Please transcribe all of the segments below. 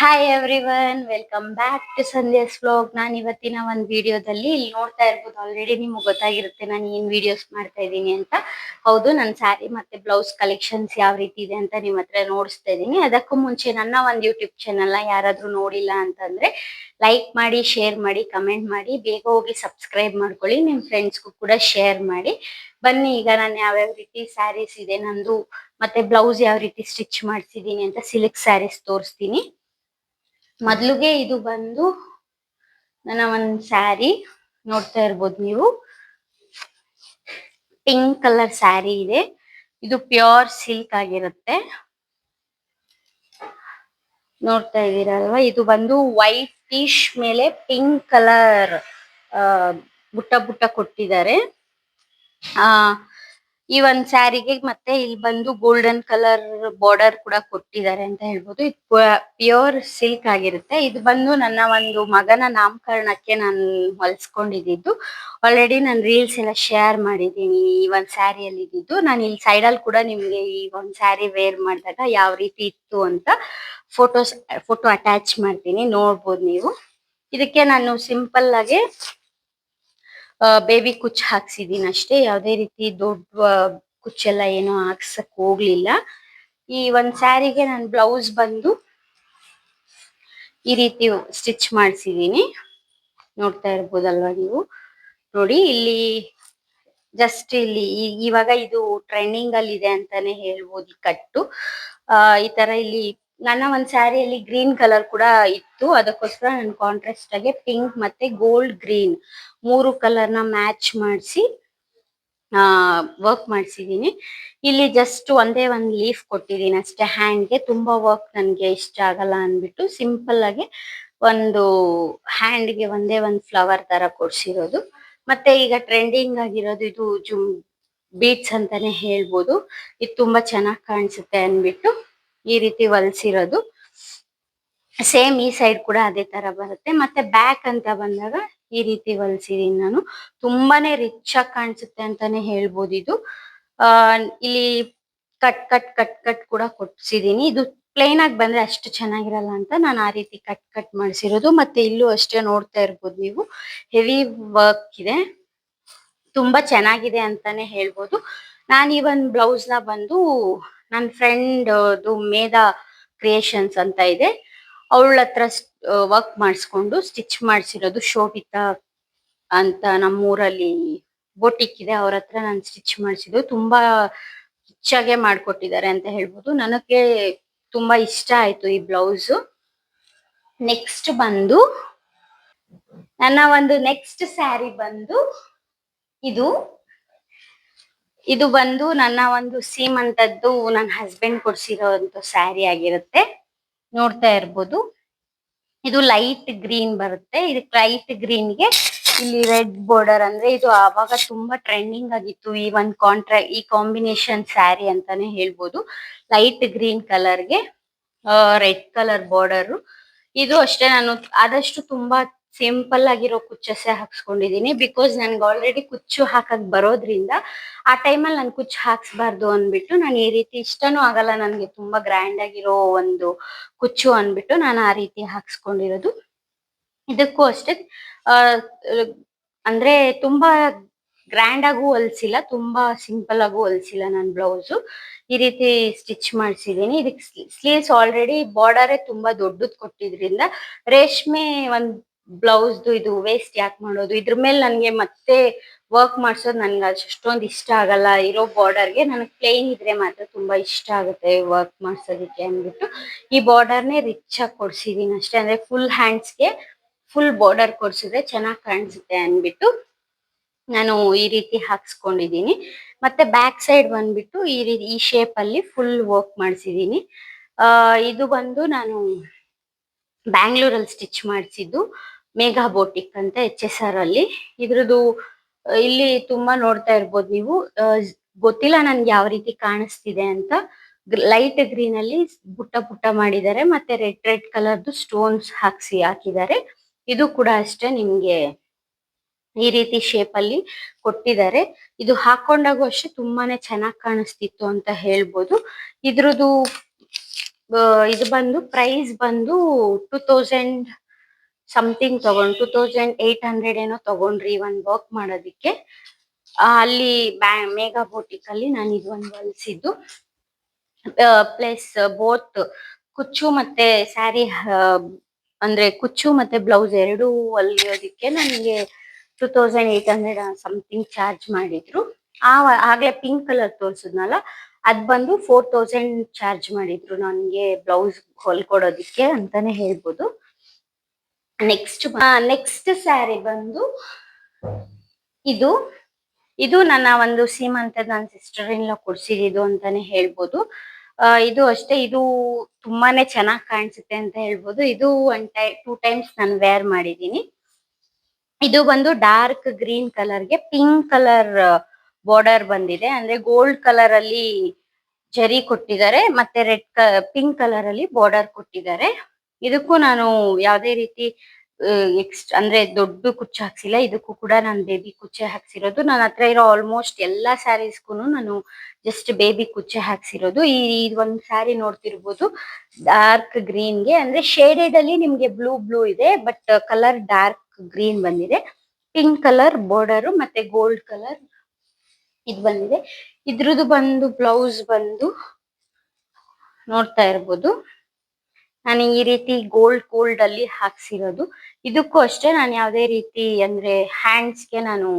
Hi everyone, welcome back to Sandhya's vlog. ನಾನು ಇವತ್ತಿನ ಒಂದು ವಿಡಿಯೋದಲ್ಲಿ ಇಲ್ಲಿ ನೋಡ್ತಾ ಇರ್ಬೋದು, ಆಲ್ರೆಡಿ ನಿಮ್ಗೆ ಗೊತ್ತಾಗಿರುತ್ತೆ ನಾನು ಏನ್ ವಿಡಿಯೋಸ್ ಮಾಡ್ತಾ ಇದ್ದೀನಿ ಅಂತ. ಹೌದು, ನನ್ನ ಸ್ಯಾರಿ ಮತ್ತೆ ಬ್ಲೌಸ್ ಕಲೆಕ್ಷನ್ಸ್ ಯಾವ ರೀತಿ ಇದೆ ಅಂತ ನಿಮ್ಮ ಹತ್ರ ನೋಡಿಸ್ತಾ ಇದ್ದೀನಿ. ಅದಕ್ಕೂ ಮುಂಚೆ ನನ್ನ ಒಂದು ಯೂಟ್ಯೂಬ್ ಚಾನಲ್ನ ಯಾರಾದ್ರೂ ನೋಡಿಲ್ಲ ಅಂತಂದ್ರೆ ಲೈಕ್ ಮಾಡಿ, ಶೇರ್ ಮಾಡಿ, ಕಮೆಂಟ್ ಮಾಡಿ, ಬೇಗ ಹೋಗಿ ಸಬ್ಸ್ಕ್ರೈಬ್ ಮಾಡ್ಕೊಳ್ಳಿ, ನಿಮ್ಮ ಫ್ರೆಂಡ್ಸ್ಗೂ ಕೂಡ ಶೇರ್ ಮಾಡಿ. ಬನ್ನಿ, ಈಗ ನಾನು ಯಾವ್ಯಾವ ರೀತಿ ಸ್ಯಾರೀಸ್ ಇದೆ ನಂದು ಮತ್ತೆ ಬ್ಲೌಸ್ ಯಾವ ರೀತಿ ಸ್ಟಿಚ್ ಮಾಡ್ಸಿದೀನಿ ಅಂತ ಸಿಲ್ಕ್ ಸ್ಯಾರೀಸ್ ತೋರಿಸ್ತೀನಿ. ಮೊದ್ಲಿಗೆ ಇದು ಬಂದು ನನ್ನ ಒಂದು ಸ್ಯಾರಿ ನೋಡ್ತಾ ಇರ್ಬೋದು ನೀವು. ಪಿಂಕ್ ಕಲರ್ ಸ್ಯಾರಿ ಇದೆ. ಇದು ಪ್ಯೂರ್ ಸಿಲ್ಕ್ ಆಗಿರುತ್ತೆ, ನೋಡ್ತಾ ಇದ್ದೀರಲ್ವಾ. ಇದು ಬಂದು ವೈಟ್ ಟಿಶ್ ಮೇಲೆ ಪಿಂಕ್ ಕಲರ್ ಬುಟ್ಟ ಬುಟ್ಟ ಕೊಟ್ಟಿದ್ದಾರೆ. ಈ ಒಂದ್ ಸ್ಯಾರಿಗೆ ಮತ್ತೆ ಇಲ್ಲಿ ಬಂದು ಗೋಲ್ಡನ್ ಕಲರ್ ಬಾರ್ಡರ್ ಕೂಡ ಕೊಟ್ಟಿದ್ದಾರೆ ಅಂತ ಹೇಳ್ಬೋದು. ಇದು ಪ್ಯೂರ್ ಸಿಲ್ಕ್ ಆಗಿರುತ್ತೆ. ಇದು ಬಂದು ನನ್ನ ಒಂದು ಮಗನ ನಾಮಕರಣಕ್ಕೆ ನಾನು ಹೊಲ್ಸ್ಕೊಂಡಿದ್ದು. ಆಲ್ರೆಡಿ ನಾನು ರೀಲ್ಸ್ ಎಲ್ಲ ಶೇರ್ ಮಾಡಿದ್ದೀನಿ ಈ ಒಂದ್ ಸ್ಯಾರಿಯಲ್ಲಿ ಇದ್ದಿದ್ದು. ನಾನು ಇಲ್ಲಿ ಸೈಡಲ್ಲಿ ಕೂಡ ನಿಮ್ಗೆ ಈ ಒಂದ್ ಸ್ಯಾರಿ ವೇರ್ ಮಾಡಿದಾಗ ಯಾವ ರೀತಿ ಇತ್ತು ಅಂತ ಫೋಟೋ ಅಟ್ಯಾಚ್ ಮಾಡ್ತೀನಿ, ನೋಡ್ಬೋದು ನೀವು. ಇದಕ್ಕೆ ನಾನು ಸಿಂಪಲ್ ಆಗಿ ಬೇಬಿ ಕುಚ್ ಹಾಕ್ಸಿದೀನಿ ಅಷ್ಟೇ. ಯಾವುದೇ ರೀತಿ ದೊಡ್ಡ ಕುಚ್ಚೆಲ್ಲ ಏನೋ ಹಾಕ್ಸಕ್ ಹೋಗ್ಲಿಲ್ಲ. ಈ ಒಂದ್ ಸ್ಯಾರಿಗೆ ನಾನು ಬ್ಲೌಸ್ ಬಂದು ಈ ರೀತಿ ಸ್ಟಿಚ್ ಮಾಡ್ಸಿದೀನಿ, ನೋಡ್ತಾ ಇರ್ಬೋದಲ್ವಾ ನೀವು. ನೋಡಿ, ಇಲ್ಲಿ ಜಸ್ಟ್ ಇಲ್ಲಿ ಇವಾಗ ಇದು ಟ್ರೆಂಡಿಂಗ್ ಅಲ್ಲಿ ಇದೆ ಅಂತಾನೆ ಹೇಳ್ಬೋದು ಈ ಕಟ್ಟು. ಈ ತರ ಇಲ್ಲಿ ನನ್ನ ಒಂದ್ ಸ್ಯಾರಿಯಲ್ಲಿ ಗ್ರೀನ್ ಕಲರ್ ಕೂಡ ಇತ್ತು, ಅದಕ್ಕೋಸ್ಕರ ನಾನು ಕಾಂಟ್ರಾಸ್ಟ್ ಆಗಿ ಪಿಂಕ್ ಮತ್ತೆ ಗೋಲ್ಡ್ ಗ್ರೀನ್ 3 ಕಲರ್ನ ಮ್ಯಾಚ್ ಮಾಡಿಸಿ ವರ್ಕ್ ಮಾಡಿಸಿದೀನಿ. ಇಲ್ಲಿ ಜಸ್ಟ್ ಒಂದೇ ಒಂದು ಲೀಫ್ ಕೊಟ್ಟಿದ್ದೀನಿ ಅಷ್ಟೇ ಹ್ಯಾಂಡ್ಗೆ. ತುಂಬಾ ವರ್ಕ್ ನನ್ಗೆ ಇಷ್ಟ ಆಗಲ್ಲ ಅಂದ್ಬಿಟ್ಟು ಸಿಂಪಲ್ ಆಗಿ ಒಂದು ಹ್ಯಾಂಡ್ಗೆ ಒಂದೇ ಒಂದು ಫ್ಲವರ್ ತರ ಕೊಡ್ಸಿರೋದು. ಮತ್ತೆ ಈಗ ಟ್ರೆಂಡಿಂಗ್ ಆಗಿರೋದು ಇದು ಬೀಡ್ಸ್ ಅಂತಾನೆ ಹೇಳ್ಬೋದು. ಇದು ತುಂಬಾ ಚೆನ್ನಾಗಿ ಕಾಣಿಸುತ್ತೆ ಅನ್ಬಿಟ್ಟು ಈ ರೀತಿ ಹೊಲ್ಸಿರೋದು. ಸೇಮ್ ಈ ಸೈಡ್ ಕೂಡ ಅದೇ ತರ ಬರುತ್ತೆ. ಮತ್ತೆ ಬ್ಯಾಕ್ ಅಂತ ಬಂದಾಗ ಈ ರೀತಿ ಹೊಲ್ಸಿದೀನಿ ನಾನು. ತುಂಬಾನೇ ರಿಚ್ ಆಗಿ ಕಾಣಿಸುತ್ತೆ ಅಂತಾನೆ ಹೇಳ್ಬೋದು ಇದು. ಇಲ್ಲಿ ಕಟ್ ಕಟ್ ಕಟ್ ಕಟ್ ಕೂಡ ಕೊಡ್ಸಿದೀನಿ. ಇದು ಪ್ಲೇನ್ ಆಗಿ ಬಂದ್ರೆ ಅಷ್ಟು ಚೆನ್ನಾಗಿರಲ್ಲ ಅಂತ ನಾನು ಆ ರೀತಿ ಕಟ್ ಕಟ್ ಮಾಡಿಸಿರೋದು. ಮತ್ತೆ ಇಲ್ಲೂ ಅಷ್ಟೇ ನೋಡ್ತಾ ಇರ್ಬೋದು ನೀವು, ಹೆವಿ ವರ್ಕ್ ಇದೆ, ತುಂಬಾ ಚೆನ್ನಾಗಿದೆ ಅಂತಾನೆ ಹೇಳ್ಬೋದು. ನಾನು ಈ ಒಂದು ಬ್ಲೌಸ್ ನ ಬಂದು ನನ್ನ ಫ್ರೆಂಡ್ ಮೇಧಾ ಕ್ರಿಯೇಷನ್ಸ್ ಅಂತ ಇದೆ, ಅವಳ ಹತ್ರ ವರ್ಕ್ ಮಾಡಿಸ್ಕೊಂಡು ಸ್ಟಿಚ್ ಮಾಡಿಸಿರೋದು. ಶೋಭಿತಾ ಅಂತ ನಮ್ಮೂರಲ್ಲಿ ಬೋಟಿಕ್ ಇದೆ, ಅವ್ರ ಹತ್ರ ನಾನು ಸ್ಟಿಚ್ ಮಾಡಿಸಿದ್ದು. ತುಂಬಾ ರಿಚಾಗೆ ಮಾಡ್ಕೊಟ್ಟಿದ್ದಾರೆ ಅಂತ ಹೇಳ್ಬೋದು. ನನಗೆ ತುಂಬಾ ಇಷ್ಟ ಆಯ್ತು ಈ ಬ್ಲೌಸ್. ನೆಕ್ಸ್ಟ್ ಬಂದು ನನ್ನ ಒಂದು ನೆಕ್ಸ್ಟ್ ಸ್ಯಾರಿ ಬಂದು ಇದು ಇದು ಬಂದು ನನ್ನ ಒಂದು ಸೀಮಂತದ್ದು ನನ್ನ ಹಸ್ಬೆಂಡ್ ಕೊಡ್ಸಿರೋಂತ ಸ್ಯಾರಿ ಆಗಿರುತ್ತೆ, ನೋಡ್ತಾ ಇರ್ಬೋದು. ಇದು ಲೈಟ್ ಗ್ರೀನ್ ಬರುತ್ತೆ. ಇದಕ್ಕೆ ಲೈಟ್ ಗ್ರೀನ್ಗೆ ಇಲ್ಲಿ ರೆಡ್ ಬಾರ್ಡರ್, ಅಂದ್ರೆ ಇದು ಆವಾಗ ತುಂಬಾ ಟ್ರೆಂಡಿಂಗ್ ಆಗಿತ್ತು ಈ ಕಾಂಬಿನೇಷನ್ ಸ್ಯಾರಿ ಅಂತಾನೆ ಹೇಳ್ಬೋದು. ಲೈಟ್ ಗ್ರೀನ್ ಕಲರ್ಗೆ ರೆಡ್ ಕಲರ್ ಬಾರ್ಡರ್. ಇದು ಅಷ್ಟೇ, ನಾನು ಆದಷ್ಟು ತುಂಬಾ ಸಿಂಪಲ್ ಆಗಿರೋ ಕುಚ್ಚಸೆ ಹಾಕ್ಸ್ಕೊಂಡಿದೀನಿ. ಬಿಕಾಸ್ ನನ್ಗೆ ಆಲ್ರೆಡಿ ಕುಚ್ಚು ಹಾಕಕ್ ಬರೋದ್ರಿಂದ ಆ ಟೈಮಲ್ಲಿ ನಾನು ಕುಚ್ಚು ಹಾಕ್ಸ್ಬಾರ್ದು ಅಂದ್ಬಿಟ್ಟು ನಾನು ಈ ರೀತಿ, ಇಷ್ಟನೂ ಆಗಲ್ಲ ನನ್ಗೆ ತುಂಬಾ ಗ್ರ್ಯಾಂಡ್ ಆಗಿರೋ ಒಂದು ಕುಚ್ಚು ಅಂದ್ಬಿಟ್ಟು ನಾನು ಆ ರೀತಿ ಹಾಕ್ಸ್ಕೊಂಡಿರೋದು. ಇದಕ್ಕೂ ಅಷ್ಟೇ ಅಂದ್ರೆ ತುಂಬಾ ಗ್ರ್ಯಾಂಡ್ ಆಗೂ ಹೊಲ್ಸಿಲ್ಲ, ತುಂಬಾ ಸಿಂಪಲ್ ಆಗು ಹೊಲ್ಸಿಲ್ಲ. ನಾನು ಬ್ಲೌಸು ಈ ರೀತಿ ಸ್ಟಿಚ್ ಮಾಡಿಸಿದೀನಿ. ಇದಕ್ಕೆ ಸ್ಲೀವ್ಸ್ ಆಲ್ರೆಡಿ ಬಾರ್ಡರೇ ತುಂಬಾ ದೊಡ್ಡದ್ ಕೊಟ್ಟಿದ್ರಿಂದ ರೇಷ್ಮೆ ಒಂದ್ ಬ್ಲೌಸ್ದು ಇದು ವೇಸ್ಟ್ ಯಾಕೆ ಮಾಡೋದು, ಇದ್ರ ಮೇಲೆ ನನ್ಗೆ ಮತ್ತೆ ವರ್ಕ್ ಮಾಡ್ಸೋದು ನನ್ಗೆ ಅಷ್ಟೊಂದು ಇಷ್ಟ ಆಗಲ್ಲ. ಇರೋ ಬಾರ್ಡರ್ಗೆ ನನಗೆ ಪ್ಲೇನ್ ಇದ್ರೆ ಮಾತ್ರ ತುಂಬಾ ಇಷ್ಟ ಆಗುತ್ತೆ ವರ್ಕ್ ಮಾಡ್ಸೋದಿಕ್ಕೆ ಅಂದ್ಬಿಟ್ಟು ಈ ಬಾರ್ಡರ್ನೇ ರಿಚ್ ಆಗಿ ಕೊಡ್ಸಿದೀನಿ ಅಷ್ಟೇ. ಅಂದ್ರೆ ಫುಲ್ ಹ್ಯಾಂಡ್ಸ್ಗೆ ಫುಲ್ ಬಾರ್ಡರ್ ಕೊಡ್ಸಿದ್ರೆ ಚೆನ್ನಾಗಿ ಕಾಣಿಸುತ್ತೆ ಅಂದ್ಬಿಟ್ಟು ನಾನು ಈ ರೀತಿ ಹಾಕ್ಸ್ಕೊಂಡಿದೀನಿ. ಮತ್ತೆ ಬ್ಯಾಕ್ ಸೈಡ್ ಬಂದ್ಬಿಟ್ಟು ಈ ರೀತಿ ಈ ಶೇಪ್ ಅಲ್ಲಿ ಫುಲ್ ವರ್ಕ್ ಮಾಡಿಸಿದೀನಿ. ಇದು ಬಂದು ನಾನು ಬ್ಯಾಂಗ್ಳೂರಲ್ಲಿ ಸ್ಟಿಚ್ ಮಾಡಿಸಿದ್ದು, ಮೇಘಾ ಬೋಟಿಕ್ ಅಂತ HSR ಅಲ್ಲಿ. ಇದ್ರದ್ದು ಇಲ್ಲಿ ತುಂಬಾ ನೋಡ್ತಾ ಇರ್ಬೋದು ನೀವು. ಗೊತ್ತಿಲ್ಲ ನನ್ಗೆ ಯಾವ ರೀತಿ ಕಾಣಿಸ್ತಿದೆ ಅಂತ. ಲೈಟ್ ಗ್ರೀನ್ ಅಲ್ಲಿ ಪುಟ್ಟ ಪುಟ್ಟ ಮಾಡಿದ್ದಾರೆ, ಮತ್ತೆ ರೆಡ್ ರೆಡ್ ಕಲರ್ದು ಸ್ಟೋನ್ಸ್ ಹಾಕಿದ್ದಾರೆ. ಇದು ಕೂಡ ಅಷ್ಟೇ ನಿಮ್ಗೆ ಈ ರೀತಿ ಶೇಪ್ ಅಲ್ಲಿ ಕೊಟ್ಟಿದ್ದಾರೆ. ಇದು ಹಾಕೊಂಡಾಗೂ ಅಷ್ಟೇ ತುಂಬಾನೇ ಚೆನ್ನಾಗಿ ಕಾಣಿಸ್ತಿತ್ತು ಅಂತ ಹೇಳ್ಬೋದು. ಇದ್ರದ್ದು ಇದು ಬಂದು ಪ್ರೈಸ್ ಬಂದು 2000 ಸಮಥಿಂಗ್ ತಗೊಂಡ್ 2800 ಏನೋ ತಗೊಂಡ್ರಿ ಒಂದ್ ವರ್ಕ್ ಮಾಡೋದಿಕ್ಕೆ. ಅಲ್ಲಿ ಮೇಘಾ ಬೋಟಿಕ್ ಅಲ್ಲಿ ನಾನು ಇದು ಒಂದು ಹೊಲ್ಸಿದ್ದು. ಪ್ಲಸ್ ಬೋತ್ ಕುಚ್ಚು ಮತ್ತೆ ಸ್ಯಾರಿ, ಅಂದ್ರೆ ಕುಚ್ಚು ಮತ್ತೆ ಬ್ಲೌಸ್ ಎರಡೂ ಹೊಲಿಯೋದಿಕ್ಕೆ ನನಗೆ 2800 ಸಮಥಿಂಗ್ ಚಾರ್ಜ್ ಮಾಡಿದ್ರು. ಆಗ್ಲೇ ಪಿಂಕ್ ಕಲರ್ ತೋರ್ಸಿದ್ನಲ್ಲ, ಅದ್ ಬಂದು 4000 ಚಾರ್ಜ್ ಮಾಡಿದ್ರು ನನ್ಗೆ ಬ್ಲೌಸ್ ಹೊಲ್ಕೊಡೋದಿಕ್ಕೆ ಅಂತಾನೆ ಹೇಳ್ಬೋದು. ನೆಕ್ಸ್ಟ್ ಸ್ಯಾರಿ ಬಂದು ಇದು ಇದು ನನ್ನ ಒಂದು ಸೀಮಂತದ ನನ್ನ ಸಿಸ್ಟರ್ ಇನ್ ಲಾ ಕೊಡ್ಸಿದ್ದು ಅಂತಾನೆ ಹೇಳ್ಬೋದು. ಇದು ಅಷ್ಟೇ, ಇದು ತುಂಬಾನೇ ಚೆನ್ನಾಗಿ ಕಾಣಿಸುತ್ತೆ ಅಂತ ಹೇಳ್ಬೋದು. ಇದು 2 ಟೈಮ್ಸ್ ನಾನು ವೇರ್ ಮಾಡಿದೀನಿ. ಇದು ಬಂದು ಡಾರ್ಕ್ ಗ್ರೀನ್ ಕಲರ್ಗೆ ಪಿಂಕ್ ಕಲರ್ ಬಾರ್ಡರ್ ಬಂದಿದೆ, ಅಂದ್ರೆ ಗೋಲ್ಡ್ ಕಲರ್ ಅಲ್ಲಿ ಜರಿ ಕೊಟ್ಟಿದ್ದಾರೆ ಮತ್ತೆ ಪಿಂಕ್ ಕಲರ್ ಅಲ್ಲಿ ಬಾರ್ಡರ್ ಕೊಟ್ಟಿದ್ದಾರೆ. ಇದಕ್ಕೂ ನಾನು ಯಾವುದೇ ರೀತಿ ಅಂದ್ರೆ ದೊಡ್ಡ ಕುಚ್ಚು ಹಾಕ್ಸಿಲ್ಲ. ಇದಕ್ಕೂ ಕೂಡ ನಾನು ಬೇಬಿ ಕುಚ್ಚೆ ಹಾಕ್ಸಿರೋದು. ನನ್ನ ಹತ್ರ ಇರೋ ಆಲ್ಮೋಸ್ಟ್ ಎಲ್ಲಾ ಸ್ಯಾರೀಸ್ಗೂ ನಾನು ಜಸ್ಟ್ ಬೇಬಿ ಕುಚ್ಚೆ ಹಾಕ್ಸಿರೋದು. ಈ ಒಂದ್ ಸ್ಯಾರಿ ನೋಡ್ತಿರ್ಬೋದು, ಡಾರ್ಕ್ ಗ್ರೀನ್ಗೆ, ಅಂದ್ರೆ ಶೇಡೆಡ್ ಅಲ್ಲಿ ನಿಮ್ಗೆ ಬ್ಲೂ ಇದೆ, ಬಟ್ ಕಲರ್ ಡಾರ್ಕ್ ಗ್ರೀನ್ ಬಂದಿದೆ. ಪಿಂಕ್ ಕಲರ್ ಬಾರ್ಡರ್ ಮತ್ತೆ ಗೋಲ್ಡ್ ಕಲರ್ ಇದು ಬಂದಿದೆ. ಇದ್ರದ್ದು ಬಂದು ಬ್ಲೌಸ್ ಬಂದು ನೋಡ್ತಾ ಇರ್ಬೋದು, ನಾನು ಈ ರೀತಿ ಗೋಲ್ಡ್ ಅಲ್ಲಿ ಹಾಕ್ಸಿರೋದು. ಇದಕ್ಕೂ ಅಷ್ಟೇ ನಾನು ಯಾವುದೇ ರೀತಿ ಅಂದ್ರೆ ಹ್ಯಾಂಡ್ಸ್ಗೆ ನಾನು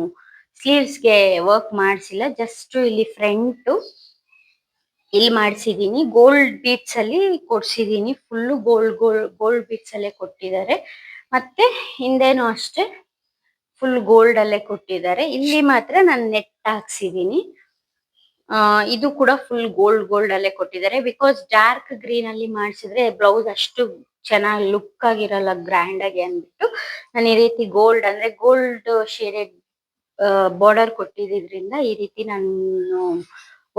ಸ್ಲೀವ್ಸ್ಗೆ ವರ್ಕ್ ಮಾಡಿಸಿಲ್ಲ. ಜಸ್ಟ್ ಇಲ್ಲಿ ಫ್ರಂಟ್ ಇಲ್ಲಿ ಮಾಡಿಸಿದೀನಿ, ಗೋಲ್ಡ್ ಬೀಟ್ಸ್ ಅಲ್ಲಿ ಕೊಡ್ಸಿದೀನಿ. ಫುಲ್ಲು ಗೋಲ್ಡ್ ಬೀಟ್ಸ್ ಅಲ್ಲೇ ಕೊಟ್ಟಿದ್ದಾರೆ. ಮತ್ತೆ ಹಿಂದೆನೂ ಅಷ್ಟೇ ಫುಲ್ ಗೋಲ್ಡ್ ಅಲ್ಲೇ ಕೊಟ್ಟಿದ್ದಾರೆ. ಇಲ್ಲಿ ಮಾತ್ರ ನಾನು ನೆಟ್ ಹಾಕ್ಸಿದೀನಿ. ಇದು ಕೂಡ ಫುಲ್ ಗೋಲ್ಡ್ ಅಲ್ಲೇ ಕೊಟ್ಟಿದ್ದಾರೆ. ಬಿಕಾಸ್ ಡಾರ್ಕ್ ಗ್ರೀನ್ ಅಲ್ಲಿ ಮಾಡಿಸಿದ್ರೆ ಬ್ಲೌಸ್ ಅಷ್ಟು ಚೆನ್ನಾಗಿ ಲುಕ್ ಆಗಿರಲ್ಲ, ಗ್ರ್ಯಾಂಡ್ ಆಗಿ ಅಂದ್ಬಿಟ್ಟು ನಾನು ಈ ರೀತಿ ಗೋಲ್ಡ್, ಅಂದ್ರೆ ಗೋಲ್ಡ್ ಶೇಡೆಡ್ ಬಾರ್ಡರ್ ಕೊಟ್ಟಿದ್ರಿಂದ ಈ ರೀತಿ ನಾನು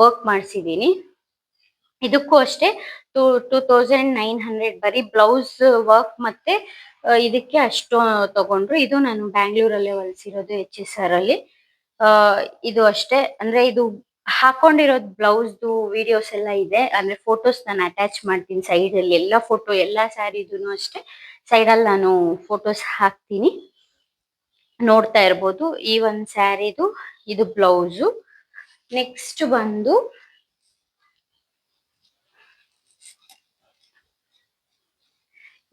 ವರ್ಕ್ ಮಾಡಿಸಿದೀನಿ. ಇದಕ್ಕೂ ಅಷ್ಟೇ 2900 ಬರೀ ಬ್ಲೌಸ್ ವರ್ಕ್ ಮತ್ತೆ ಇದಕ್ಕೆ ಅಷ್ಟು ತಗೊಂಡ್ರು. ಇದು ನಾನು ಬ್ಯಾಂಗ್ಳೂರಲ್ಲೇ ಹೊಲಿಸಿರೋದು, HSR ಅಲ್ಲಿ. ಇದು ಅಷ್ಟೇ, ಅಂದ್ರೆ ಇದು ಹಾಕೊಂಡಿರೋದು ಬ್ಲೌಸ್ದು ವಿಡಿಯೋಸ್ ಎಲ್ಲ ಇದೆ, ಅಂದ್ರೆ ಫೋಟೋಸ್ ನಾನು ಅಟ್ಯಾಚ್ ಮಾಡ್ತೀನಿ ಸೈಡ್ ಅಲ್ಲಿ. ಎಲ್ಲಾ ಫೋಟೋ ಎಲ್ಲಾ ಸ್ಯಾರಿದೂ ಅಷ್ಟೇ ಸೈಡ್ ಅಲ್ಲಿ ನಾನು ಫೋಟೋಸ್ ಹಾಕ್ತೀನಿ, ನೋಡ್ತಾ ಇರ್ಬೋದು. ಈ ಒಂದ್ ಸ್ಯಾರಿದು ಇದು ಬ್ಲೌಸು. ನೆಕ್ಸ್ಟ್ ಬಂದು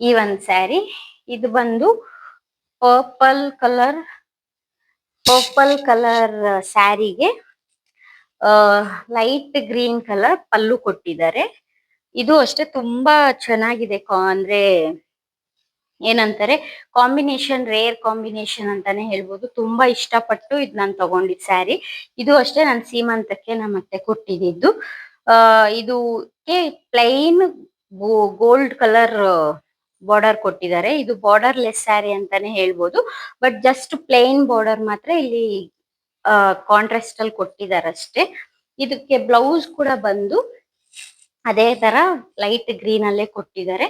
ಈ ಒಂದ್ ಸ್ಯಾರಿ, ಇದು ಬಂದು ಪರ್ಪಲ್ ಕಲರ್ ಸ್ಯಾರಿಗೆ ಲೈಟ್ ಗ್ರೀನ್ ಕಲರ್ ಪಲ್ಲು ಕೊಟ್ಟಿದ್ದಾರೆ. ಇದು ಅಷ್ಟೇ ತುಂಬಾ ಚೆನ್ನಾಗಿದೆ, ಅಂದ್ರೆ ಏನಂತಾರೆ ಕಾಂಬಿನೇಷನ್, ರೇರ್ ಕಾಂಬಿನೇಷನ್ ಅಂತಾನೆ ಹೇಳ್ಬೋದು. ತುಂಬಾ ಇಷ್ಟಪಟ್ಟು ಇದು ನಾನು ತಗೊಂಡಿದ್ ಸ್ಯಾರಿ. ಇದು ಅಷ್ಟೇ ನಾನು ಸೀಮಂತಕ್ಕೆ ನಮ್ಮ ಅತ್ತೆ ಕೊಟ್ಟಿದ್ದು. ಇದು ಪ್ಲೈನ್ ಗೋಲ್ಡ್ ಕಲರ್ ಬಾರ್ಡರ್ ಕೊಟ್ಟಿದ್ದಾರೆ. ಇದು ಬಾರ್ಡರ್ ಲೆಸ್ ಸ್ಯಾರಿ ಅಂತಾನೆ ಹೇಳ್ಬೋದು, ಬಟ್ ಜಸ್ಟ್ ಪ್ಲೈನ್ ಬಾರ್ಡರ್ ಮಾತ್ರ ಇಲ್ಲಿ ಕಾಂಟ್ರಾಸ್ಟ್ ಅಲ್ಲಿ ಕೊಟ್ಟಿದ್ದಾರೆ ಅಷ್ಟೇ. ಇದಕ್ಕೆ ಬ್ಲೌಸ್ ಕೂಡ ಬಂದು ಅದೇ ತರ ಲೈಟ್ ಗ್ರೀನ್ ಅಲ್ಲೇ ಕೊಟ್ಟಿದ್ದಾರೆ.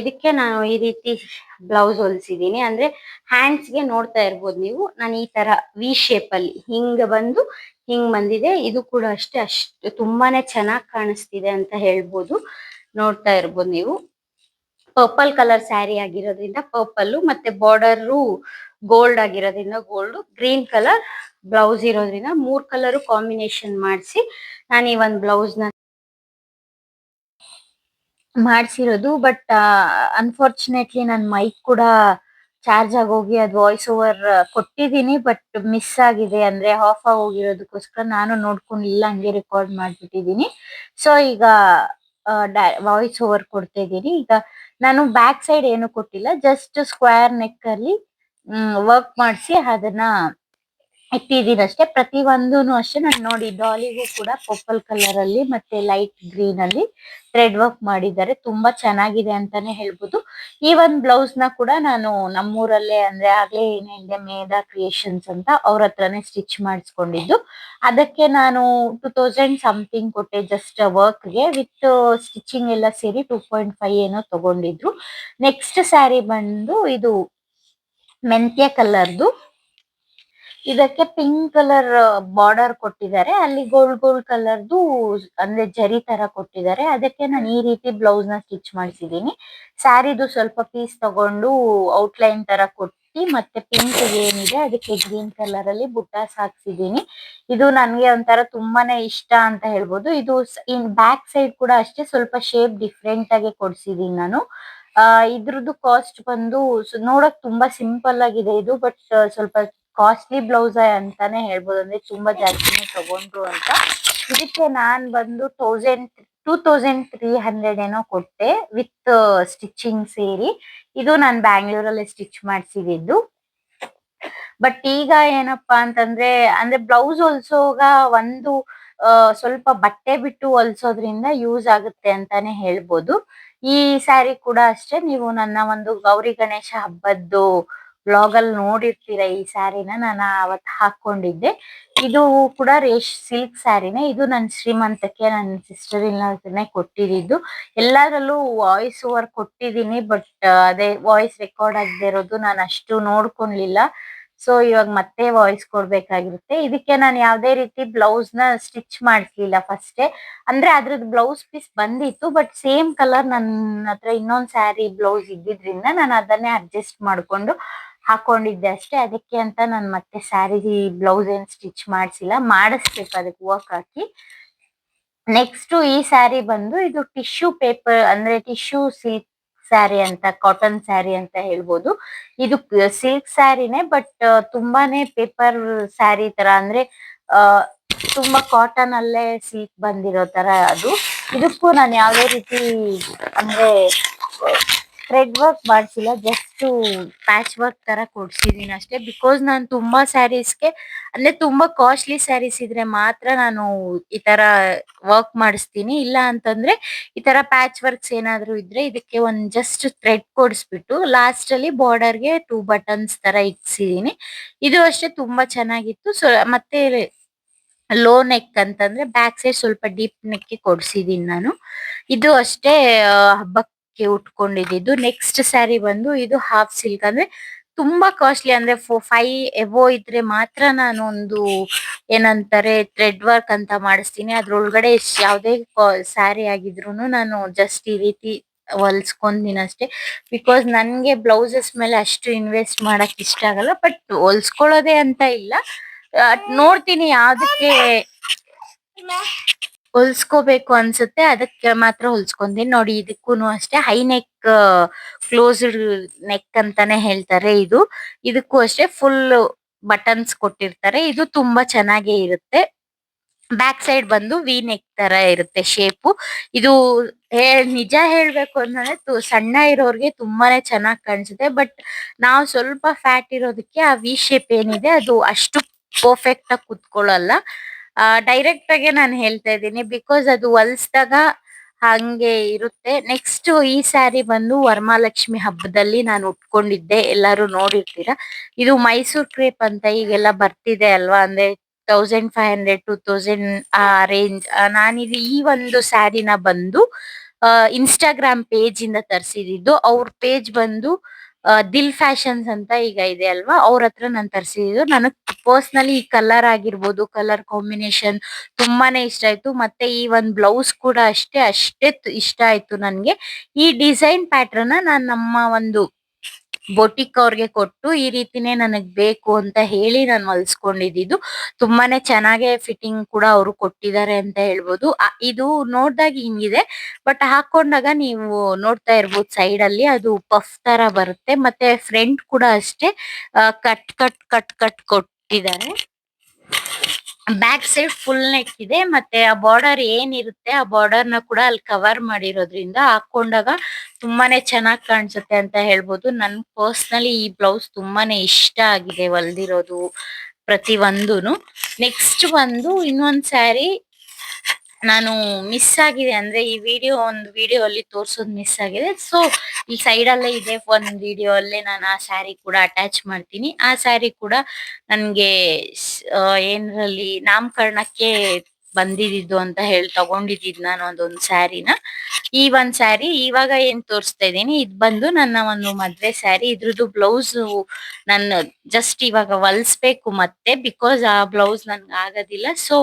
ಇದಕ್ಕೆ ನಾನು ಈ ರೀತಿ ಬ್ಲೌಸ್ ಹೊಲಿಸಿದೀನಿ. ಅಂದ್ರೆ ಹ್ಯಾಂಡ್ಸ್ಗೆ ನೋಡ್ತಾ ಇರ್ಬೋದು ನೀವು, ನಾನು ಈ ತರ ವಿ ಶೇಪ್ ಅಲ್ಲಿ ಹಿಂಗ್ ಬಂದಿದೆ. ಇದು ಕೂಡ ಅಷ್ಟು ತುಂಬಾನೇ ಚೆನ್ನಾಗಿ ಕಾಣಿಸ್ತಿದೆ ಅಂತ ಹೇಳ್ಬೋದು. ನೋಡ್ತಾ ಇರ್ಬೋದು ನೀವು, ಪರ್ಪಲ್ ಕಲರ್ ಸ್ಯಾರಿ ಆಗಿರೋದ್ರಿಂದ ಪರ್ಪಲ್, ಮತ್ತೆ ಬಾರ್ಡರ್ ಗೋಲ್ಡ್ ಆಗಿರೋದ್ರಿಂದ ಗೋಲ್ಡ್, ಗ್ರೀನ್ ಕಲರ್ ಬ್ಲೌಸ್ ಇರೋದ್ರಿಂದ 3 ಕಲರ್ ಕಾಂಬಿನೇಷನ್ ಮಾಡಿಸಿ ನಾನು ಈ ಒಂದು ಬ್ಲೌಸ್ ನ ಮಾಡಿಸಿರೋದು. ಬಟ್ ಅನ್ಫಾರ್ಚುನೇಟ್ಲಿ ನನ್ನ ಮೈಕ್ ಕೂಡ ಚಾರ್ಜ್ ಆಗೋಗಿ ಅದು ವಾಯ್ಸ್ ಓವರ್ ಕೊಟ್ಟಿದ್ದೀನಿ, ಬಟ್ ಮಿಸ್ ಆಗಿದೆ, ಅಂದ್ರೆ ಆಫ್ ಆಗೋಗಿರೋದಕ್ಕೋಸ್ಕರ ನಾನು ನೋಡ್ಕೊಂಡಿಲ್ಲ, ಹಂಗೆ ರೆಕಾರ್ಡ್ ಮಾಡ್ಬಿಟ್ಟಿದ್ದೀನಿ. ಸೊ ಈಗ ವಾಯ್ಸ್ ಓವರ್ ಕೊಡ್ತಾ ಇದ್ದೀನಿ. ಈಗ ನಾನು ಬ್ಯಾಕ್ ಸೈಡ್ ಏನು ಕೊಟ್ಟಿಲ್ಲ, ಜಸ್ಟ್ ಸ್ಕ್ವೇರ್ ನೆಕ್ ಅಲ್ಲಿ ವರ್ಕ್ ಮಾಡಿಸಿ ಅದನ್ನ ಇಟ್ಟಿದ್ದೀನಿ ಅಷ್ಟೇ. ಪ್ರತಿ ಒಂದೂನು ಅಷ್ಟೇ ನಾನು ನೋಡಿ, ಡಾಲಿಗೂ ಕೂಡ ಪರ್ಪಲ್ ಕಲರ್ ಅಲ್ಲಿ ಮತ್ತೆ ಲೈಟ್ ಗ್ರೀನ್ ಅಲ್ಲಿ ಥ್ರೆಡ್ ವರ್ಕ್ ಮಾಡಿದ್ದಾರೆ. ತುಂಬಾ ಚೆನ್ನಾಗಿದೆ ಅಂತಾನೆ ಹೇಳ್ಬೋದು. ಈ ಒಂದ್ ಬ್ಲೌಸ್ ನ ಕೂಡ ನಾನು ನಮ್ಮೂರಲ್ಲೇ, ಅಂದ್ರೆ ಆಗ್ಲೇ ಏನಿದೆ ಮೇಧಾ ಕ್ರಿಯೇಷನ್ಸ್ ಅಂತ, ಅವ್ರ ಹತ್ರನೇ ಸ್ಟಿಚ್ ಮಾಡಿಸ್ಕೊಂಡಿದ್ದು. ಅದಕ್ಕೆ ನಾನು 2000 ಸಮಥಿಂಗ್ ಕೊಟ್ಟೆ ಜಸ್ಟ್ ವರ್ಕ್ಗೆ, ವಿತ್ ಸ್ಟಿಚಿಂಗ್ ಎಲ್ಲ ಸೇರಿ 2.5 ಏನೋ ತಗೊಂಡಿದ್ರು. ನೆಕ್ಸ್ಟ್ ಸ್ಯಾರಿ ಬಂದು ಇದು ಮೆಂತ್ಯ ಕಲರ್ದು. ಇದಕ್ಕೆ ಪಿಂಕ್ ಕಲರ್ ಬಾರ್ಡರ್ ಕೊಟ್ಟಿದ್ದಾರೆ, ಅಲ್ಲಿ ಗೋಲ್ಡ್ ಗೋಲ್ಡ್ ಕಲರ್ದು ಅಂದ್ರೆ ಜರಿ ತರ ಕೊಟ್ಟಿದ್ದಾರೆ. ಅದಕ್ಕೆ ನಾನು ಈ ರೀತಿ ಬ್ಲೌಸ್ ನ ಸ್ಟಿಚ್ ಮಾಡಿಸಿದೀನಿ. ಸ್ಯಾರಿದು ಸ್ವಲ್ಪ ಪೀಸ್ ತಗೊಂಡು ಔಟ್ಲೈನ್ ತರ ಕೊಟ್ಟಿ ಮತ್ತೆ ಪಿಂಕ್ ಏನಿದೆ ಅದಕ್ಕೆ ಗ್ರೀನ್ ಕಲರ್ ಅಲ್ಲಿ ಬುಟ್ಟಾಸ್ ಹಾಕ್ಸಿದೀನಿ. ಇದು ನನ್ಗೆ ಒಂಥರ ತುಂಬಾನೇ ಇಷ್ಟ ಅಂತ ಹೇಳ್ಬೋದು. ಇದು ಇನ್ ಬ್ಯಾಕ್ ಸೈಡ್ ಕೂಡ ಅಷ್ಟೇ ಸ್ವಲ್ಪ ಶೇಪ್ ಡಿಫ್ರೆಂಟ್ ಆಗಿ ಕೊಡ್ಸಿದೀನಿ ನಾನು. ಇದ್ರದ್ದು ಕಾಸ್ಟ್ ಬಂದು ನೋಡಕ್ ತುಂಬಾ ಸಿಂಪಲ್ ಆಗಿದೆ ಇದು, ಬಟ್ ಸ್ವಲ್ಪ ಕಾಸ್ಟ್ಲಿ ಬ್ಲೌಸ್ ಅಂತಾನೆ ಹೇಳ್ಬೋದು. ಅಂದ್ರೆ ತುಂಬಾ ಜಾಸ್ತಿನೇ ತಗೊಂಡ್ರು ಅಂತ. ಇದಕ್ಕೆ ನಾನ್ ಬಂದು 2300 ಏನೋ ಕೊಟ್ಟೆ ವಿತ್ ಸ್ಟಿಚಿಂಗ್ ಸೇರಿ. ಇದು ನಾನು ಬ್ಯಾಂಗ್ಳೂರಲ್ಲಿ ಸ್ಟಿಚ್ ಮಾಡ್ಸಿದ್ದು. ಬಟ್ ಈಗ ಏನಪ್ಪಾ ಅಂತಂದ್ರೆ ಅಂದ್ರೆ ಬ್ಲೌಸ್ ಹೊಲ್ಸೋಗ ಒಂದು ಸ್ವಲ್ಪ ಬಟ್ಟೆ ಬಿಟ್ಟು ಹೊಲ್ಸೋದ್ರಿಂದ ಯೂಸ್ ಆಗುತ್ತೆ ಅಂತಾನೆ ಹೇಳ್ಬೋದು. ಈ ಸ್ಯಾರಿ ಕೂಡ ಅಷ್ಟೇ, ನೀವು ನನ್ನ ಒಂದು ಗೌರಿ ಗಣೇಶ ಹಬ್ಬದ್ದು ಬ್ಲಾಗ್ ಅಲ್ಲಿ ನೋಡಿರ್ತೀರ. ಈ ಸ್ಯಾರಿನ ನಾನು ಅವತ್ತು ಹಾಕೊಂಡಿದ್ದೆ. ಇದು ಕೂಡ ಸಿಲ್ಕ್ ಸ್ಯಾರಿನೇ. ಇದು ನನ್ನ ಶ್ರೀಮಂತಕ್ಕೆ ನನ್ನ ಸಿಸ್ಟರ್ ಇನ್ ಕೊಟ್ಟಿದ್ದು. ಎಲ್ಲಾದ್ರಲ್ಲೂ ವಾಯ್ಸ್ ಓವರ್ ಕೊಟ್ಟಿದ್ದೀನಿ, ಬಟ್ ಅದೇ ವಾಯ್ಸ್ ರೆಕಾರ್ಡ್ ಆಗದೆ ಇರೋದು ನಾನು ಅಷ್ಟು ನೋಡ್ಕೊಳ್ಲಿಲ್ಲ. ಸೊ ಇವಾಗ ಮತ್ತೆ ವಾಯ್ಸ್ ಕೊಡ್ಬೇಕಾಗಿರುತ್ತೆ. ಇದಕ್ಕೆ ನಾನು ಯಾವ್ದೇ ರೀತಿ ಬ್ಲೌಸ್ ನ ಸ್ಟಿಚ್ ಮಾಡಿಸ್ಲಿಲ್ಲ ಫಸ್ಟೇ. ಅಂದ್ರೆ ಅದ್ರದ್ದು ಬ್ಲೌಸ್ ಪೀಸ್ ಬಂದಿತ್ತು, ಬಟ್ ಸೇಮ್ ಕಲರ್ ನನ್ನ ಹತ್ರ ಇನ್ನೊಂದ್ ಸ್ಯಾರಿ ಬ್ಲೌಸ್ ಇದ್ದಿದ್ರಿಂದ ನಾನು ಅದನ್ನೇ ಅಡ್ಜಸ್ಟ್ ಮಾಡ್ಕೊಂಡು ಹಾಕೊಂಡಿದ್ದೆ ಅಷ್ಟೇ. ಅದಕ್ಕೆ ಅಂತ ನಾನು ಮತ್ತೆ ಸ್ಯಾರಿ ಬ್ಲೌಸ್ ಏನ್ ಸ್ಟಿಚ್ ಮಾಡಿಸಿಲ್ಲ, ಮಾಡಿಸ್ಬೇಕು ಅದಕ್ಕೆ ವರ್ಕ್ ಹಾಕಿ. ನೆಕ್ಸ್ಟ್ ಈ ಸ್ಯಾರಿ ಬಂದು ಇದು ಟಿಶ್ಯೂ ಪೇಪರ್ ಅಂದ್ರೆ ಟಿಶ್ಯೂ ಸಿಲ್ಕ್ ಸ್ಯಾರಿ ಅಂತ, ಕಾಟನ್ ಸ್ಯಾರಿ ಅಂತ ಹೇಳ್ಬೋದು. ಇದು ಸಿಲ್ಕ್ ಸ್ಯಾರಿನೇ, ಬಟ್ ತುಂಬಾನೇ ಪೇಪರ್ ಸ್ಯಾರಿ ತರ ಅಂದ್ರೆ ಆ ತುಂಬಾ ಕಾಟನ್ ಅಲ್ಲೇ ಸಿಲ್ಕ್ ಬಂದಿರೋ ತರ ಅದು. ಇದಕ್ಕೂ ನಾನು ಯಾವ್ದೇ ರೀತಿ ಅಂದ್ರೆ ಥ್ರೆಡ್ ವರ್ಕ್ ಮಾಡ್ಸಿಲ್ಲ, ಜಸ್ಟ್ ಪ್ಯಾಚ್ ವರ್ಕ್ ತರ ಕೊಡ್ಸಿದೀನಿ ಅಷ್ಟೇ. ಬಿಕಾಸ್ ನಾನು ತುಂಬಾ ಸ್ಯಾರೀಸ್ಗೆ ಅಂದ್ರೆ ತುಂಬಾ ಕಾಸ್ಟ್ಲಿ ಸ್ಯಾರೀಸ್ ಇದ್ರೆ ಮಾತ್ರ ನಾನು ಈ ತರ ವರ್ಕ್ ಮಾಡಿಸ್ತೀನಿ. ಇಲ್ಲ ಅಂತಂದ್ರೆ ಈ ತರ ಪ್ಯಾಚ್ ವರ್ಕ್ಸ್ ಏನಾದ್ರು ಇದ್ರೆ ಇದಕ್ಕೆ ಒಂದ್ ಜಸ್ಟ್ ಥ್ರೆಡ್ ಕೊಡಿಸ್ಬಿಟ್ಟು ಲಾಸ್ಟ್ ಅಲ್ಲಿ ಬಾರ್ಡರ್ಗೆ 2 ಬಟನ್ಸ್ ತರ ಇಕ್ಸಿದೀನಿ. ಇದು ಅಷ್ಟೇ ತುಂಬಾ ಚೆನ್ನಾಗಿತ್ತು. ಸೊ ಮತ್ತೆ ಲೋ ನೆಕ್ ಅಂತಂದ್ರೆ ಬ್ಯಾಕ್ ಸೈಡ್ ಸ್ವಲ್ಪ ಡೀಪ್ ನೆಕ್ ಕೊಡ್ಸಿದೀನಿ ನಾನು. ಇದು ಅಷ್ಟೇ ಹಬ್ಬಕ್ಕೆ ಉಟ್ಕೊಂಡಿದ್ದು. ನೆಕ್ಸ್ಟ್ ಸ್ಯಾರಿ ಬಂದು ಇದು ಹಾಫ್ ಸಿಲ್ಕ್ ಅಂದ್ರೆ ತುಂಬಾ ಕಾಸ್ಟ್ಲಿ ಅಂದ್ರೆ 5 ಎಬೋ ಇದ್ರೆ ಮಾತ್ರ ನಾನು ಒಂದು ಏನಂತಾರೆ ಥ್ರೆಡ್ ವರ್ಕ್ ಅಂತ ಮಾಡಿಸ್ತೀನಿ. ಅದ್ರೊಳಗಡೆ ಯಾವ್ದೇ ಸ್ಯಾರಿ ಆಗಿದ್ರು ನಾನು ಜಸ್ಟ್ ಈ ರೀತಿ ಹೊಲ್ಸ್ಕೊಂತೀನಿ ಅಷ್ಟೇ. ಬಿಕಾಸ್ ನನ್ಗೆ ಬ್ಲೌಸಸ್ ಮೇಲೆ ಅಷ್ಟು ಇನ್ವೆಸ್ಟ್ ಮಾಡಕ್ ಇಷ್ಟ ಆಗಲ್ಲ, ಬಟ್ ಹೊಲ್ಸ್ಕೊಳ್ಳೋದೇ ಅಂತ ಇಲ್ಲ, ನೋಡ್ತೀನಿ ಯಾವ್ದಕ್ಕೆ ಹೊಲ್ಸ್ಕೋಬೇಕು ಅನ್ಸುತ್ತೆ ಅದಕ್ಕೆ ಮಾತ್ರ ಹೊಲ್ಸ್ಕೊಂತೀನಿ. ನೋಡಿ ಇದಕ್ಕೂನು ಅಷ್ಟೇ ಹೈ ನೆಕ್ ಕ್ಲೋಸ್ಡ್ ನೆಕ್ ಅಂತಾನೆ ಹೇಳ್ತಾರೆ ಇದು. ಇದಕ್ಕೂ ಅಷ್ಟೇ ಫುಲ್ ಬಟನ್ಸ್ ಕೊಟ್ಟಿರ್ತಾರೆ. ಇದು ತುಂಬಾ ಚೆನ್ನಾಗೇ ಇರುತ್ತೆ. ಬ್ಯಾಕ್ ಸೈಡ್ ಬಂದು ವಿ ನೆಕ್ ತರ ಇರುತ್ತೆ ಶೇಪು. ಇದು ನಿಜ ಹೇಳ್ಬೇಕು ಅಂತಂದ್ರೆ ಸಣ್ಣ ಇರೋರ್ಗೆ ತುಂಬಾನೇ ಚೆನ್ನಾಗಿ ಕಾಣಿಸುತ್ತೆ, ಬಟ್ ನಾವು ಸ್ವಲ್ಪ ಫ್ಯಾಟ್ ಇರೋದಕ್ಕೆ ಆ ವಿ ಶೇಪ್ ಏನಿದೆ ಅದು ಅಷ್ಟು ಪರ್ಫೆಕ್ಟ್ ಆಗಿ ಕುತ್ಕೊಳ್ಳಲ್ಲ. ಡೈರೆಕ್ಟ್ ಆಗಿ ನಾನು ಹೇಳ್ತಾ ಇದ್ದೀನಿ, ಬಿಕಾಸ್ ಅದು ಹೊಲ್ಸ್ದಾಗ ಹಂಗೆ ಇರುತ್ತೆ. ನೆಕ್ಸ್ಟ್ ಈ ಸ್ಯಾರಿ ಬಂದು ವರಮಹಾಲಕ್ಷ್ಮಿ ಹಬ್ಬದಲ್ಲಿ ನಾನು ಉಟ್ಕೊಂಡಿದ್ದೆ, ಎಲ್ಲಾರು ನೋಡಿರ್ತೀರ. ಇದು ಮೈಸೂರ್ ಕ್ರೇಪ್ ಅಂತ ಈಗೆಲ್ಲ ಬರ್ತಿದೆ ಅಲ್ವಾ, ಅಂದ್ರೆ 1500 2000 ಆ ರೇಂಜ್. ನಾನಿದು ಈ ಒಂದು ಸ್ಯಾರಿನ ಬಂದು ಇನ್ಸ್ಟಾಗ್ರಾಮ್ ಪೇಜ್ ಇಂದ ತರಿಸಿದ್ದು. ಅವ್ರ ಪೇಜ್ ಬಂದು ದಿಲ್ ಫ್ಯಾಷನ್ಸ್ ಅಂತ ಈಗ ಇದೆ ಅಲ್ವಾ, ಅವ್ರ ಹತ್ರ ನಾನು ತರಿಸಿದ್ದು. ನನಗ್ ಪರ್ಸನಲಿ ಈ ಕಲರ್ ಆಗಿರ್ಬೋದು, ಕಲರ್ ಕಾಂಬಿನೇಷನ್ ತುಂಬಾನೇ ಇಷ್ಟ ಆಯ್ತು. ಮತ್ತೆ ಈ ಒಂದ್ ಬ್ಲೌಸ್ ಕೂಡ ಅಷ್ಟೇ ಇಷ್ಟ ಆಯ್ತು ನನ್ಗೆ. ಈ ಡಿಸೈನ್ ಪ್ಯಾಟರ್ನ್ ನಾನ್ ನಮ್ಮ ಒಂದು ಬೊಟಿಕ್ ಅವ್ರಿಗೆ ಕೊಟ್ಟು ಈ ರೀತಿನೇ ನನಗ್ ಬೇಕು ಅಂತ ಹೇಳಿ ನಾನು ಹೊಲ್ಸ್ಕೊಂಡಿದ್ದು. ತುಂಬಾನೇ ಚೆನ್ನಾಗೆ ಫಿಟ್ಟಿಂಗ್ ಕೂಡ ಅವರು ಕೊಟ್ಟಿದ್ದಾರೆ ಅಂತ ಹೇಳ್ಬೋದು. ಇದು ನೋಡ್ದಾಗ ಹಿಂಗಿದೆ, ಬಟ್ ಹಾಕೊಂಡಾಗ ನೀವು ನೋಡ್ತಾ ಇರ್ಬೋದು ಸೈಡ್ ಅಲ್ಲಿ ಅದು ಪಫ್ ತರ ಬರುತ್ತೆ. ಮತ್ತೆ ಫ್ರಂಟ್ ಕೂಡ ಅಷ್ಟೇ ಕಟ್ ಕಟ್ ಕಟ್ ಕಟ್ ಕೊಟ್ಟಿದ್ದಾರೆ. ಬ್ಯಾಕ್ ಸೈಡ್ ಫುಲ್ ನೆಕ್ ಇದೆ. ಮತ್ತೆ ಆ ಬಾರ್ಡರ್ ಏನಿರುತ್ತೆ ಆ ಬಾರ್ಡರ್ ನ ಕೂಡ ಅಲ್ಲಿ ಕವರ್ ಮಾಡಿರೋದ್ರಿಂದ ಹಾಕೊಂಡಾಗ ತುಂಬಾನೇ ಚೆನ್ನಾಗಿ ಕಾಣಿಸುತ್ತೆ ಅಂತ ಹೇಳ್ಬೋದು. ನನ್ ಪರ್ಸನಲಿ ಈ ಬ್ಲೌಸ್ ತುಂಬಾನೇ ಇಷ್ಟ ಆಗಿದೆ ಹೊಲ್ದಿರೋದು ಪ್ರತಿ ಒಂದೂನು. ನೆಕ್ಸ್ಟ್ ಬಂದು ಇನ್ನೊಂದ್ ಸ್ಯಾರಿ ನಾನು ಮಿಸ್ ಆಗಿದೆ, ಅಂದ್ರೆ ಈ ಒಂದು ವಿಡಿಯೋ ಅಲ್ಲಿ ತೋರ್ಸೋದು ಮಿಸ್ ಆಗಿದೆ. ಸೊ ಈ ಸೈಡ್ ಅಲ್ಲೇ ಇದೆ ಒಂದ್ ವಿಡಿಯೋ ಅಲ್ಲೇ ನಾನು ಆ ಸ್ಯಾರಿ ಕೂಡ ಅಟ್ಯಾಚ್ ಮಾಡ್ತೀನಿ. ಆ ಸ್ಯಾರಿ ಕೂಡ ನನ್ಗೆ ಏನ್ರಲ್ಲಿ ನಾಮಕರಣಕ್ಕೆ ಬಂದಿದ್ದು ಅಂತ ಹೇಳಿ ತಗೊಂಡಿದ್ದು ನಾನು ಅದೊಂದು ಸ್ಯಾರಿನ. ಈ ಒಂದ್ ಸ್ಯಾರಿ ಇವಾಗ ಏನ್ ತೋರಿಸ್ತಾ ಇದೀನಿ ಇದ್ ಬಂದು ನನ್ನ ಒಂದು ಮದ್ವೆ ಸ್ಯಾರಿ. ಇದ್ರದ್ದು ಬ್ಲೌಸ್ ನಾನು ಜಸ್ಟ್ ಇವಾಗ ಹೊಲ್ಸ್ಬೇಕು ಮತ್ತೆ, ಬಿಕಾಸ್ ಆ ಬ್ಲೌಸ್ ನನ್ಗೆ ಆಗೋದಿಲ್ಲ. ಸೊ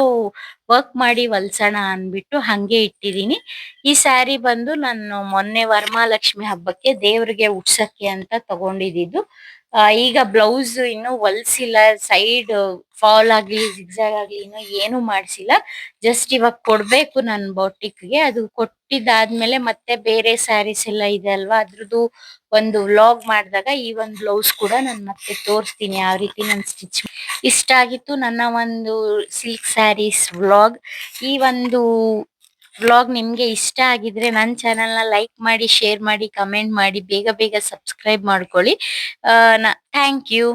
ವರ್ಕ್ ಮಾಡಿ ಹೊಲ್ಸೋಣ ಅನ್ಬಿಟ್ಟು ಹಂಗೆ ಇಟ್ಟಿದೀನಿ. ಈ ಸ್ಯಾರಿ ಬಂದು ನಾನು ಮೊನ್ನೆ ವರಮಹಾಲಕ್ಷ್ಮಿ ಹಬ್ಬಕ್ಕೆ ದೇವ್ರಿಗೆ ಉಡ್ಸಕ್ಕೆ ಅಂತ ತಗೊಂಡಿದ್ದು. ಈಗ ಬ್ಲೌಸ್ ಇನ್ನು ಹೊಲ್ಸಿಲ್ಲ, ಸೈಡ್ ಫಾಲ್ ಆಗ್ಲಿ ಜಿಗ್ಜಾಗ್ ಆಗ್ಲಿ ಇನ್ನು ಏನು ಮಾಡ್ಸಿಲ್ಲ. ಜಸ್ಟ್ ಇವಾಗ ಕೊಡ್ಬೇಕು ನನ್ ಬೊಟಿಕ್ಗೆ. ಅದು ಕೊಟ್ಟಿದ್ದಾದ್ಮೇಲೆ ಮತ್ತೆ ಬೇರೆ ಸ್ಯಾರೀಸ್ ಎಲ್ಲ ಇದೆ ಅಲ್ವಾ, ಅದ್ರದ್ದು ಒಂದು ವ್ಲಾಗ್ ಮಾಡಿದಾಗ ಈ ಒಂದು ಬ್ಲೌಸ್ ಕೂಡ ನಾನು ಮತ್ತೆ ತೋರಿಸ್ತೀನಿ ಯಾವ ರೀತಿ ನಾನು ಸ್ಟಿಚ್. ಇಷ್ಟ ಆಗಿತ್ತು ನನ್ನ ಒಂದು ಸಿಲ್ಕ್ ಸ್ಯಾರೀಸ್ ವ್ಲಾಗ್. ಈ ಒಂದು ವ್ಲಾಗ್ ನಿಮ್ಗೆ ಇಷ್ಟ ಆಗಿದ್ರೆ ನನ್ನ ಚಾನೆಲ್ನ ಲೈಕ್ ಮಾಡಿ, ಶೇರ್ ಮಾಡಿ, ಕಮೆಂಟ್ ಮಾಡಿ, ಬೇಗ ಬೇಗ ಸಬ್ಸ್ಕ್ರೈಬ್ ಮಾಡ್ಕೊಳ್ಳಿ. Thank you.